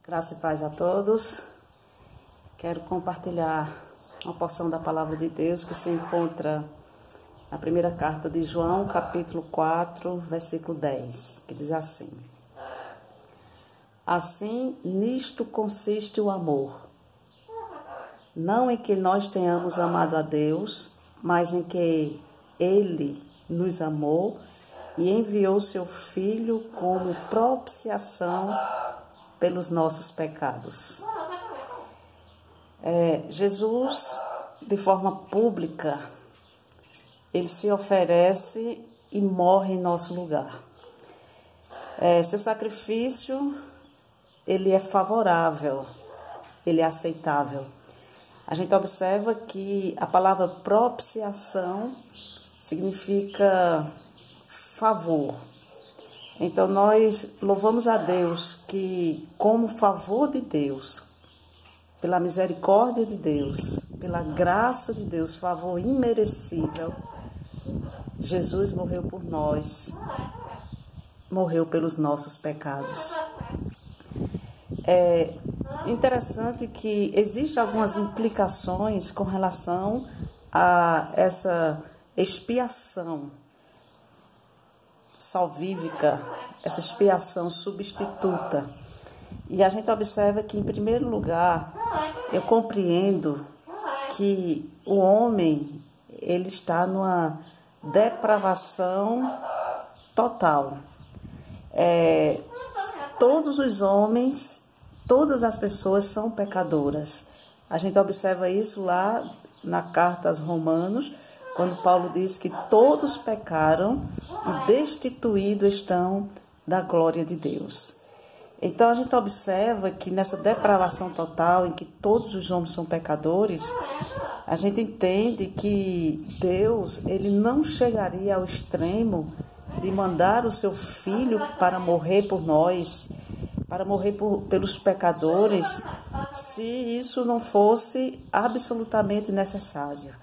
Graça e paz a todos. Quero compartilhar uma porção da palavra de Deus que se encontra na primeira carta de João, capítulo 4, versículo 10, que diz assim: Assim, nisto consiste o amor, não em que nós tenhamos amado a Deus, mas em que Ele nos amou e enviou seu Filho como propiciação pelos nossos pecados. Jesus, de forma pública, ele se oferece e morre em nosso lugar. Seu sacrifício, ele é favorável, ele é aceitável. A gente observa que a palavra propiciação significa favor. Então, nós louvamos a Deus que, como favor de Deus, pela misericórdia de Deus, pela graça de Deus, favor imerecível, Jesus morreu por nós, morreu pelos nossos pecados. É interessante que existem algumas implicações com relação a essa expiação salvífica, essa expiação substituta. E a gente observa que, em primeiro lugar, eu compreendo que o homem, ele está numa depravação total. Todos os homens, todas as pessoas são pecadoras. A gente observa isso lá na carta aos Romanos, quando Paulo diz que todos pecaram e destituídos estão da glória de Deus. Então, a gente observa que nessa depravação total, em que todos os homens são pecadores, a gente entende que Deus, ele não chegaria ao extremo de mandar o seu Filho para morrer por nós, para morrer pelos pecadores, se isso não fosse absolutamente necessário.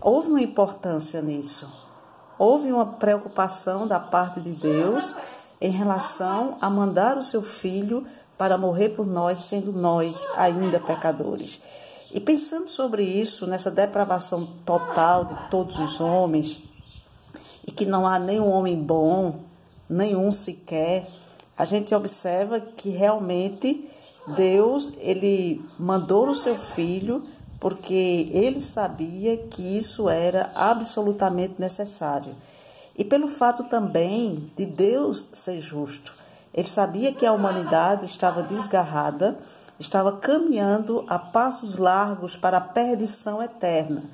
Houve uma importância nisso, houve uma preocupação da parte de Deus em relação a mandar o seu Filho para morrer por nós, sendo nós ainda pecadores. E pensando sobre isso, nessa depravação total de todos os homens, e que não há nenhum homem bom, nenhum sequer, a gente observa que realmente Deus, ele mandou o seu Filho porque ele sabia que isso era absolutamente necessário. E pelo fato também de Deus ser justo. Ele sabia que a humanidade estava desgarrada, estava caminhando a passos largos para a perdição eterna.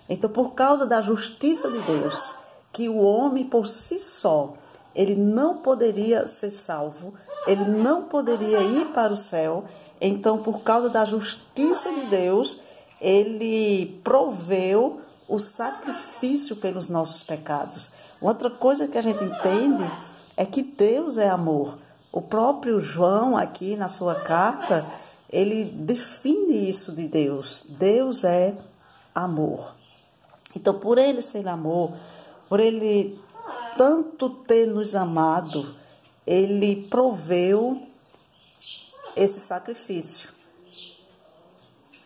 Então, por causa da justiça de Deus, que o homem por si só, ele não poderia ser salvo, ele não poderia ir para o céu. Então, por causa da justiça de Deus, ele proveu o sacrifício pelos nossos pecados. Outra coisa que a gente entende é que Deus é amor. O próprio João, aqui na sua carta, ele define isso de Deus. Deus é amor. Então, por ele ser amor, por ele tanto ter nos amado, ele proveu esse sacrifício.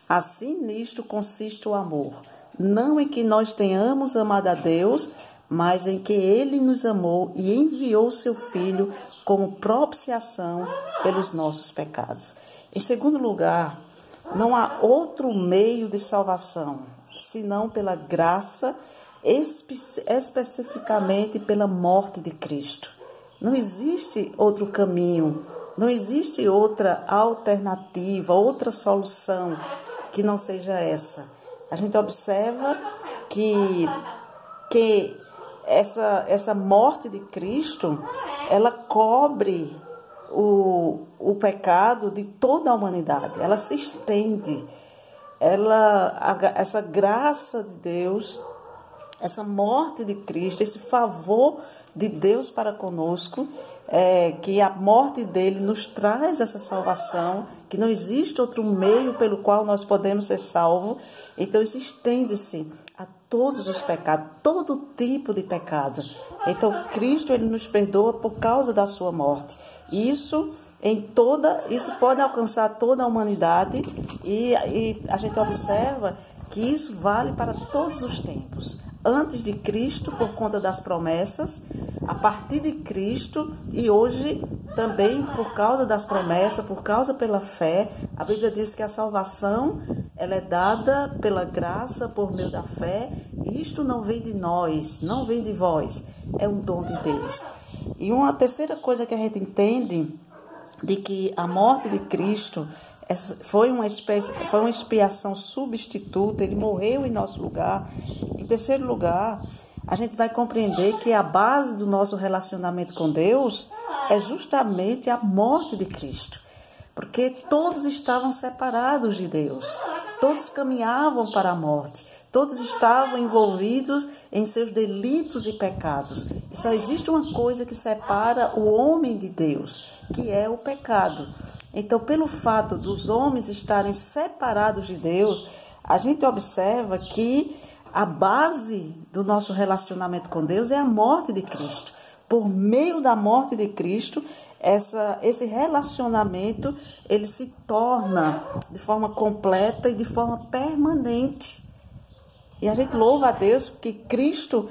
Assim, nisto consiste o amor, não em que nós tenhamos amado a Deus, mas em que Ele nos amou e enviou seu Filho como propiciação pelos nossos pecados. Em segundo lugar, não há outro meio de salvação, senão pela graça, especificamente pela morte de Cristo. Não existe outro caminho, não existe outra alternativa, outra solução que não seja essa. A gente observa que essa morte de Cristo, ela cobre o pecado de toda a humanidade. Ela se estende. Essa graça de Deus, essa morte de Cristo, esse favor de Deus para conosco, que a morte dele nos traz essa salvação, que não existe outro meio pelo qual nós podemos ser salvos. Então isso estende-se a todos os pecados, todo tipo de pecado. Então Cristo, ele nos perdoa por causa da sua morte. Isso Isso pode alcançar toda a humanidade e a gente observa que isso vale para todos os tempos. Antes de Cristo, por conta das promessas, a partir de Cristo e hoje também por causa das promessas, por causa pela fé. A Bíblia diz que a salvação ela é dada pela graça por meio da fé. Isto não vem de nós, não vem de vós, é um dom de Deus. E uma terceira coisa que a gente entende de que a morte de Cristo foi uma expiação substituta, ele morreu em nosso lugar. Em terceiro lugar, a gente vai compreender que a base do nosso relacionamento com Deus é justamente a morte de Cristo. Porque todos estavam separados de Deus, todos caminhavam para a morte, todos estavam envolvidos em seus delitos e pecados. E só existe uma coisa que separa o homem de Deus, que é o pecado. Então, pelo fato dos homens estarem separados de Deus, a gente observa que a base do nosso relacionamento com Deus é a morte de Cristo. Por meio da morte de Cristo, esse relacionamento ele se torna de forma completa e de forma permanente. E a gente louva a Deus porque Cristo,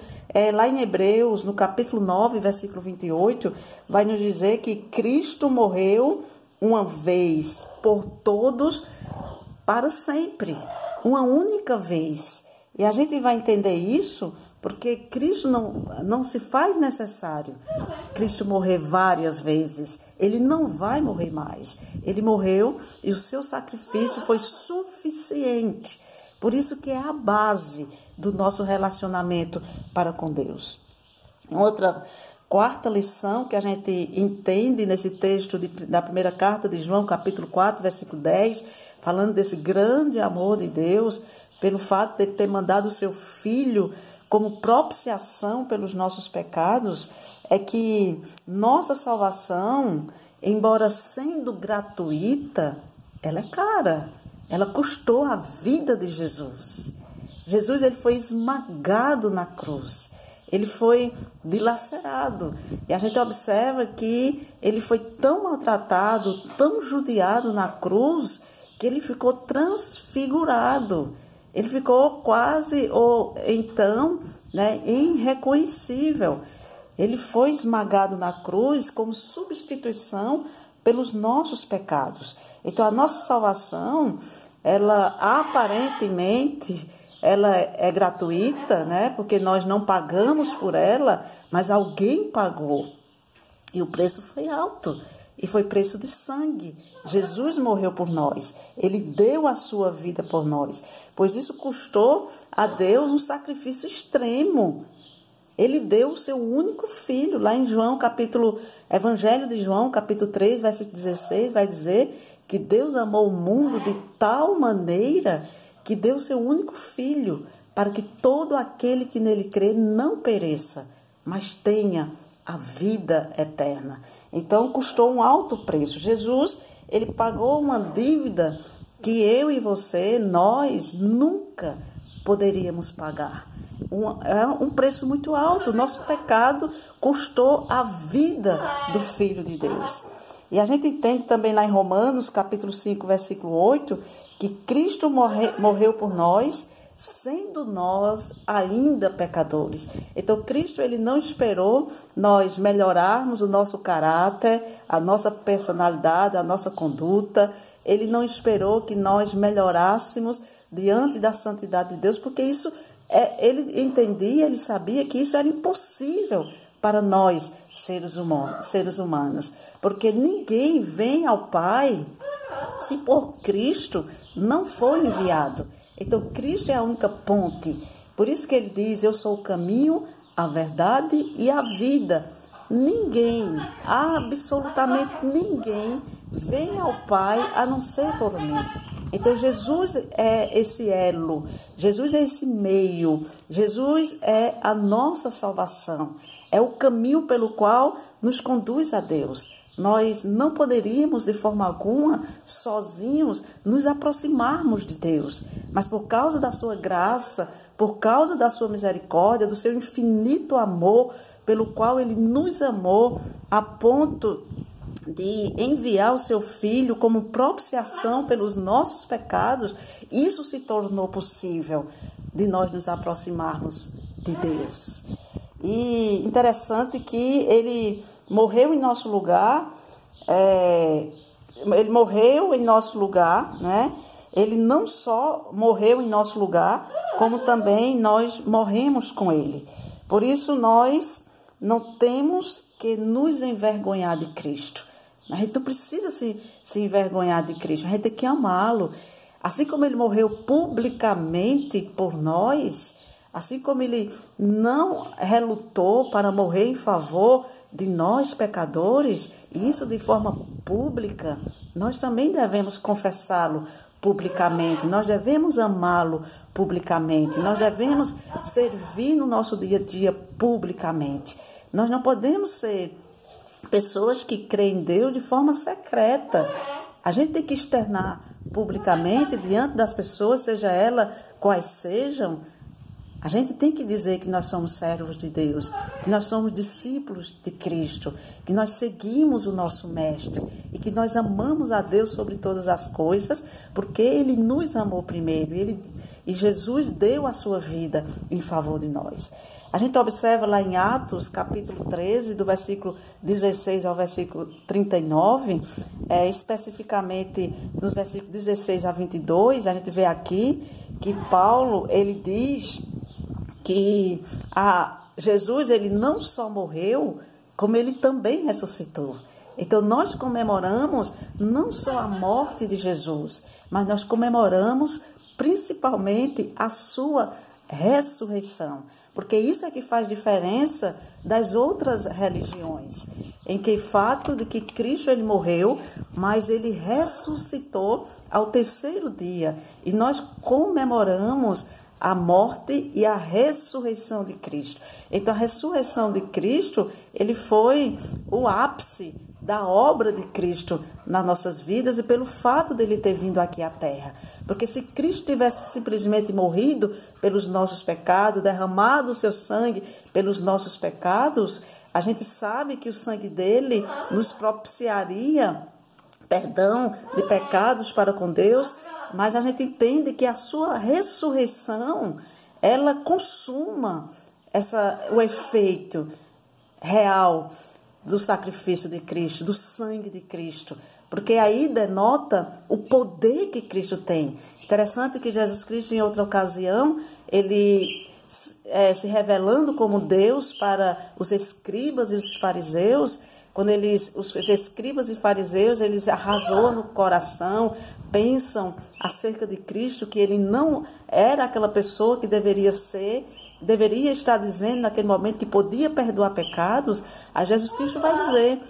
lá em Hebreus, no capítulo 9, versículo 28, vai nos dizer que Cristo morreu uma vez por todos para sempre, uma única vez. E a gente vai entender isso porque Cristo não se faz necessário Cristo morrer várias vezes. Ele não vai morrer mais. Ele morreu e o seu sacrifício foi suficiente. Por isso que é a base do nosso relacionamento para com Deus. Outra quarta lição que a gente entende nesse texto da primeira carta de João, capítulo 4, versículo 10, falando desse grande amor de Deus, pelo fato de ele ter mandado o seu Filho como propiciação pelos nossos pecados, é que nossa salvação, embora sendo gratuita, ela é cara. Ela custou a vida de Jesus. Jesus ele foi esmagado na cruz. Ele foi dilacerado. E a gente observa que ele foi tão maltratado, tão judiado na cruz, que ele ficou transfigurado. Ele ficou quase, ou então, irreconhecível. Ele foi esmagado na cruz como substituição pelos nossos pecados. Então, a nossa salvação, ela aparentemente, ela é gratuita, porque nós não pagamos por ela, mas alguém pagou. E o preço foi alto. E foi preço de sangue. Jesus morreu por nós. Ele deu a sua vida por nós. Pois isso custou a Deus um sacrifício extremo. Ele deu o seu único filho. Lá em Evangelho de João, capítulo 3, versículo 16, vai dizer que Deus amou o mundo de tal maneira que deu o seu único filho para que todo aquele que nele crê não pereça, mas tenha a vida eterna. Então, custou um alto preço. Jesus, ele pagou uma dívida que eu e você, nós, nunca poderíamos pagar. É um preço muito alto. Nosso pecado custou a vida do Filho de Deus. E a gente entende também lá em Romanos, capítulo 5, versículo 8, que Cristo morreu por nós, sendo nós ainda pecadores. Então, Cristo ele não esperou nós melhorarmos o nosso caráter, a nossa personalidade, a nossa conduta. Ele não esperou que nós melhorássemos diante da santidade de Deus, porque isso ele entendia, ele sabia que isso era impossível para nós, seres humanos. Porque ninguém vem ao Pai se por Cristo não for enviado. Então, Cristo é a única ponte. Por isso que ele diz, eu sou o caminho, a verdade e a vida. Ninguém, absolutamente ninguém, vem ao Pai a não ser por mim. Então, Jesus é esse elo, Jesus é esse meio, Jesus é a nossa salvação. É o caminho pelo qual nos conduz a Deus. Nós não poderíamos, de forma alguma, sozinhos, nos aproximarmos de Deus. Mas por causa da sua graça, por causa da sua misericórdia, do seu infinito amor, pelo qual Ele nos amou, a ponto de enviar o seu Filho como propiciação pelos nossos pecados, isso se tornou possível de nós nos aproximarmos de Deus. E interessante que ele morreu em nosso lugar, né? Ele não só morreu em nosso lugar, como também nós morremos com ele. Por isso nós não temos que nos envergonhar de Cristo. A gente não precisa se envergonhar de Cristo, a gente tem que amá-lo. Assim como ele morreu publicamente por nós, assim como ele não relutou para morrer em favor de nós pecadores, e isso de forma pública, nós também devemos confessá-lo publicamente, nós devemos amá-lo publicamente, nós devemos servir no nosso dia a dia publicamente. Nós não podemos ser pessoas que creem em Deus de forma secreta. A gente tem que externar publicamente diante das pessoas, seja ela quais sejam. A gente tem que dizer que nós somos servos de Deus, que nós somos discípulos de Cristo, que nós seguimos o nosso Mestre e que nós amamos a Deus sobre todas as coisas, porque Ele nos amou primeiro e Jesus deu a sua vida em favor de nós. A gente observa lá em Atos, capítulo 13, do versículo 16 ao versículo 39, especificamente nos versículos 16 a 22, a gente vê aqui que Paulo, ele diz que Jesus, ele não só morreu, como ele também ressuscitou. Então, nós comemoramos não só a morte de Jesus, mas nós comemoramos principalmente a sua ressurreição. Porque isso é que faz diferença das outras religiões, em que o fato de que Cristo ele morreu, mas ele ressuscitou ao terceiro dia. E nós comemoramos a morte e a ressurreição de Cristo. Então, a ressurreição de Cristo, ele foi o ápice da obra de Cristo nas nossas vidas e pelo fato dele ter vindo aqui à Terra. Porque se Cristo tivesse simplesmente morrido pelos nossos pecados, derramado o seu sangue pelos nossos pecados, a gente sabe que o sangue dele nos propiciaria perdão de pecados para com Deus, mas a gente entende que a sua ressurreição, ela consuma o efeito real do sacrifício de Cristo, do sangue de Cristo, porque aí denota o poder que Cristo tem. Interessante que Jesus Cristo, em outra ocasião, ele se revelando como Deus para os escribas e os fariseus, quando os escribas e fariseus, eles arrasou no coração, pensam acerca de Cristo, que ele não era aquela pessoa que deveria estar dizendo naquele momento que podia perdoar pecados. A Jesus Cristo vai dizer,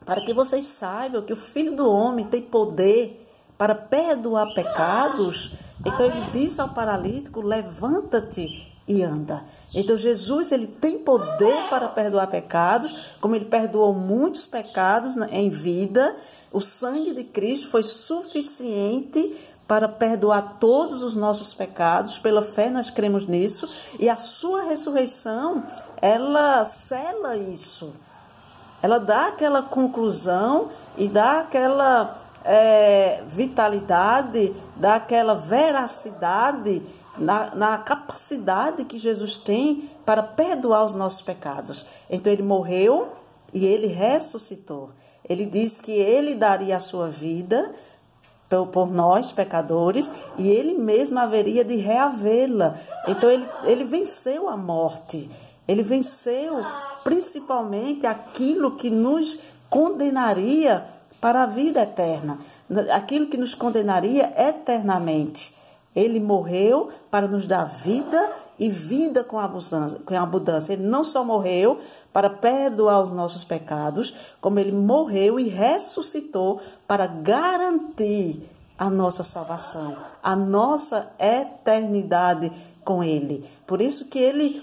para que vocês saibam que o Filho do Homem tem poder para perdoar pecados. Então ele disse ao paralítico, levanta-te e anda. Então Jesus, ele tem poder para perdoar pecados, como ele perdoou muitos pecados em vida. O sangue de Cristo foi suficiente para perdoar todos os nossos pecados. Pela fé nós cremos nisso, e a sua ressurreição, ela sela isso. Ela dá aquela conclusão e dá aquela vitalidade, dá aquela veracidade na capacidade que Jesus tem para perdoar os nossos pecados. Então ele morreu e ele ressuscitou. Ele disse que ele daria a sua vida por nós, pecadores, e ele mesmo haveria de reavê-la. Então ele venceu a morte, ele venceu principalmente aquilo que nos condenaria para a vida eterna, aquilo que nos condenaria eternamente. Ele morreu para nos dar vida e vida com abundância. Ele não só morreu para perdoar os nossos pecados, como ele morreu e ressuscitou para garantir a nossa salvação, a nossa eternidade com ele. Por isso que ele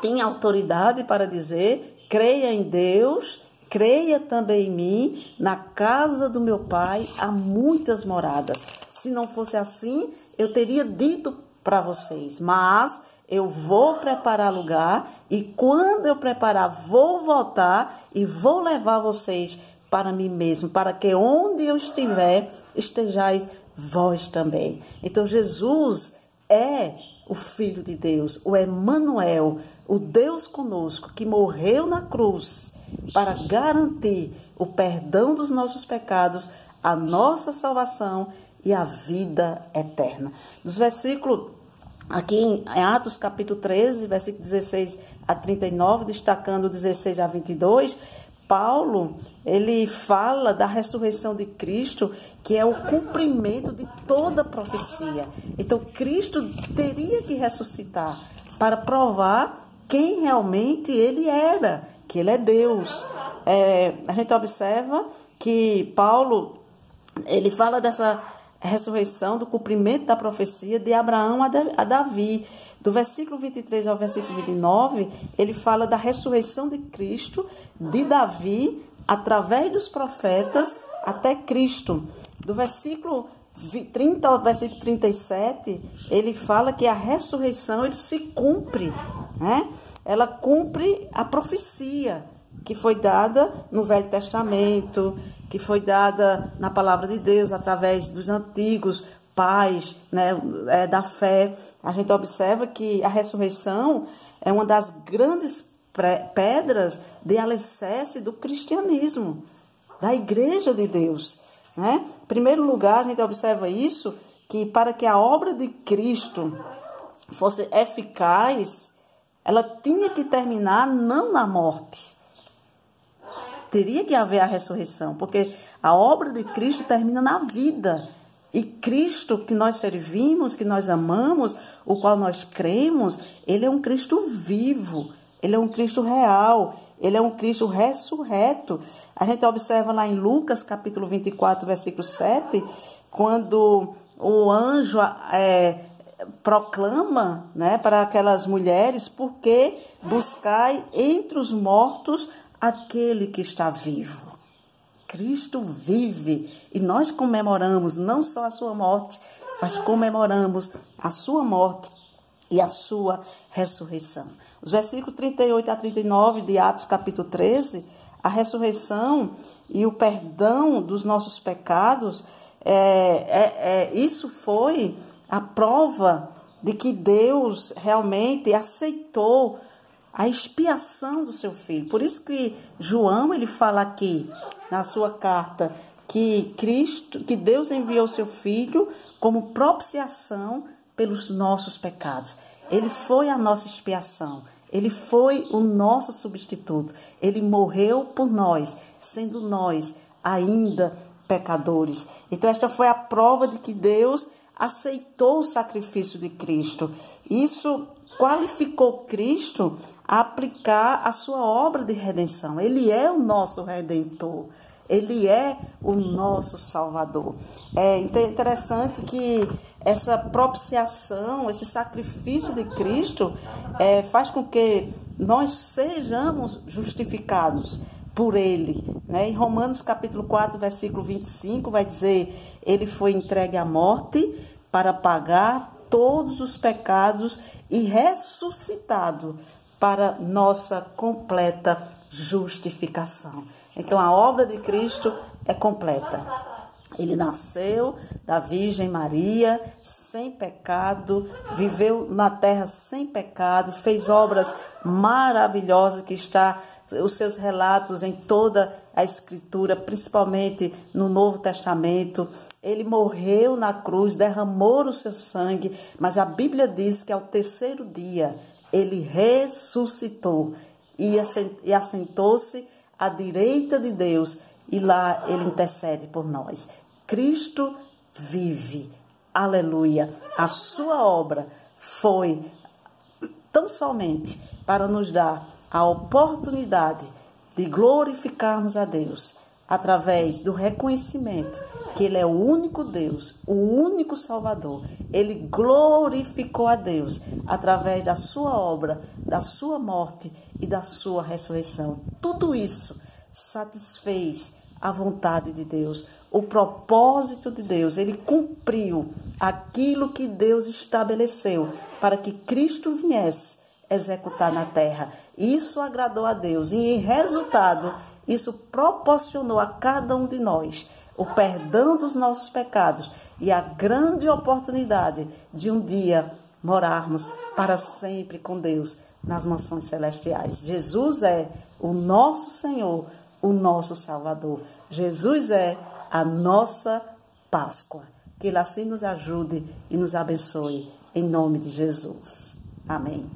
tem autoridade para dizer, creia em Deus, creia também em mim, na casa do meu Pai há muitas moradas. Se não fosse assim, eu teria dito para vocês, mas eu vou preparar lugar, e quando eu preparar, vou voltar e vou levar vocês para mim mesmo, para que onde eu estiver, estejais vós também. Então Jesus é o Filho de Deus, o Emanuel, o Deus conosco, que morreu na cruz para garantir o perdão dos nossos pecados, a nossa salvação e a vida eterna. Dos versículos, aqui em Atos capítulo 13, versículo 16 a 39, destacando 16 a 22, Paulo, ele fala da ressurreição de Cristo, que é o cumprimento de toda a profecia. Então, Cristo teria que ressuscitar para provar quem realmente ele era, que ele é Deus. A gente observa que Paulo, ele fala dessa ressurreição, do cumprimento da profecia de Abraão a Davi. Do versículo 23 ao versículo 29, ele fala da ressurreição de Cristo, de Davi, através dos profetas, até Cristo. Do versículo 30 ao versículo 37, ele fala que a ressurreição ele se cumpre, né? Ela cumpre a profecia que foi dada no Velho Testamento, que foi dada na palavra de Deus, através dos antigos pais, né, da fé. A gente observa que a ressurreição é uma das grandes pedras de alicerce do cristianismo, da Igreja de Deus, né? Em primeiro lugar, a gente observa isso, que para que a obra de Cristo fosse eficaz, ela tinha que terminar não na morte. Teria que haver a ressurreição, porque a obra de Cristo termina na vida. E Cristo que nós servimos, que nós amamos, o qual nós cremos, ele é um Cristo vivo, ele é um Cristo real, ele é um Cristo ressurreto. A gente observa lá em Lucas, capítulo 24, versículo 7, quando o anjo proclama, né, para aquelas mulheres: porque buscai entre os mortos aquele que está vivo. Cristo vive e nós comemoramos não só a sua morte, mas comemoramos a sua morte e a sua ressurreição. Os versículos 38 a 39 de Atos capítulo 13, a ressurreição e o perdão dos nossos pecados, isso foi a prova de que Deus realmente aceitou a expiação do seu filho. Por isso que João, ele fala aqui na sua carta que Deus enviou seu filho como propiciação pelos nossos pecados. Ele foi a nossa expiação. Ele foi o nosso substituto. Ele morreu por nós, sendo nós ainda pecadores. Então esta foi a prova de que Deus aceitou o sacrifício de Cristo. Isso qualificou Cristo a aplicar a sua obra de redenção. Ele é o nosso Redentor. Ele é o nosso Salvador. É interessante que essa propiciação, esse sacrifício de Cristo faz com que nós sejamos justificados por Ele, né? Em Romanos capítulo 4, versículo 25, vai dizer: Ele foi entregue à morte para pagar todos os pecados e ressuscitado para nossa completa justificação. Então, a obra de Cristo é completa. Ele nasceu da Virgem Maria, sem pecado, viveu na terra sem pecado, fez obras maravilhosas que está os seus relatos em toda a Escritura, principalmente no Novo Testamento. Ele morreu na cruz, derramou o seu sangue, mas a Bíblia diz que ao terceiro dia ele ressuscitou e assentou-se à direita de Deus, e lá ele intercede por nós. Cristo vive, aleluia. A sua obra foi tão somente para nos dar a oportunidade de glorificarmos a Deus através do reconhecimento que Ele é o único Deus, o único Salvador. Ele glorificou a Deus através da sua obra, da sua morte e da sua ressurreição. Tudo isso satisfez a vontade de Deus, o propósito de Deus. Ele cumpriu aquilo que Deus estabeleceu para que Cristo viesse executar na terra. Isso agradou a Deus e, em resultado, isso proporcionou a cada um de nós o perdão dos nossos pecados e a grande oportunidade de um dia morarmos para sempre com Deus nas mansões celestiais. Jesus é o nosso Senhor, o nosso Salvador. Jesus é a nossa Páscoa. Que Ele assim nos ajude e nos abençoe, em nome de Jesus. Amém.